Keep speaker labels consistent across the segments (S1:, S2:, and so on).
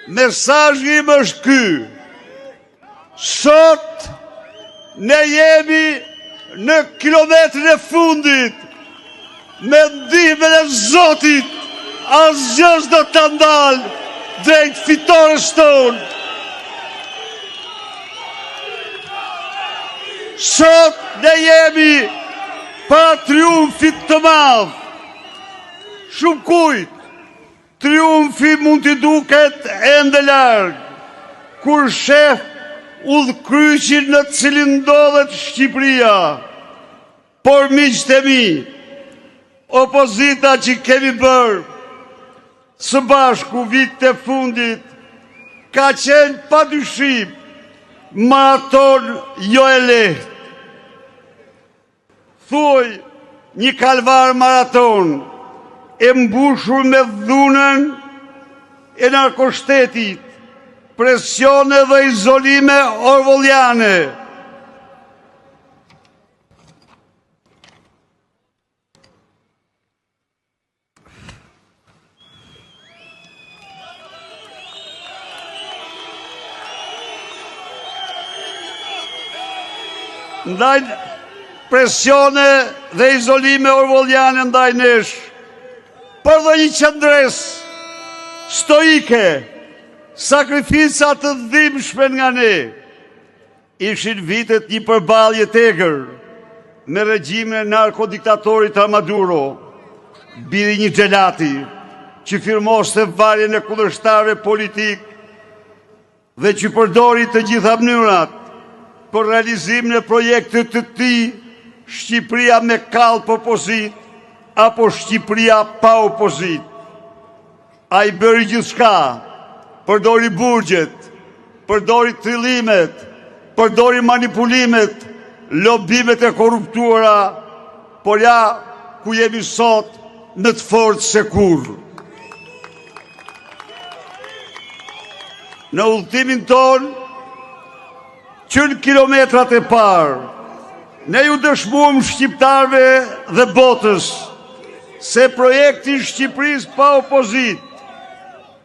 S1: mesazhi im është ky. Sot ne jemi në kilometrin e fundit. Me ndihmën e Zotit, asgjë s'do ta ndalë drejt fitores tonë. Sot ne jemi pa triumfit të madh. Shumë kujt, triumfi mund t'i duket ende larg, kur shef udhkryqin në cilin ndodhet Shqipëria. Por miqtë e mi, opozita që kemi bërë së bashku vitet e fundit ka qenë padyshim maraton jo e lehtë. Thuaj një kalvar maraton e mbushur me dhunën e narkoshtetit, presione dhe izolime orwelliane. Ndaj presione dhe izolime orwelliane ndaj nesh, por dhe një qëndres stoike, sakrifica të dhimbshme nga ne. Ishin vitet një përballje tegër me regjimin e narkodiktatorit Maduro, biri një xhelati që firmoste varjen e kundërshtarëve politik dhe që përdori të gjitha mënyrat për realizimin e projektit të tij, Shqipëria me kallp opozit apo Shqipëria pa opozit. Ai bëri gjithçka, përdori burgjet, përdori trillimet, përdori manipulimet, lobimet e korruptuara, por ja ku jemi sot në të fortë se kurrë. Në udhëtimin tonë që në kilometrat e parë, ne ju dëshmuam shqiptarve dhe botës se projekti Shqipërisë pa opozit,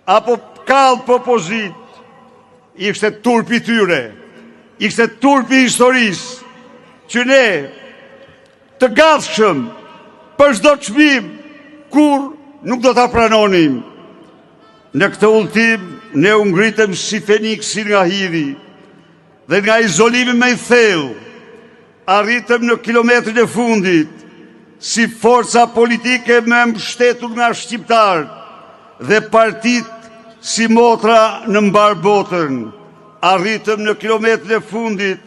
S1: apo kallp opozit, ishte turpi tyre, ishte turpi historisë, që ne të gatshëm për çdo çmim, kur nuk do ta pranonim. Në këtë udhëtim ne u ngritëm si Feniksi nga hidhi, dhe nga izolimi me i thellë, arritëm në kilometrin e fundit, si forca politike me mbështetur nga shqiptarët dhe partit si motra në mbar botën. Arritëm në kilometrin e fundit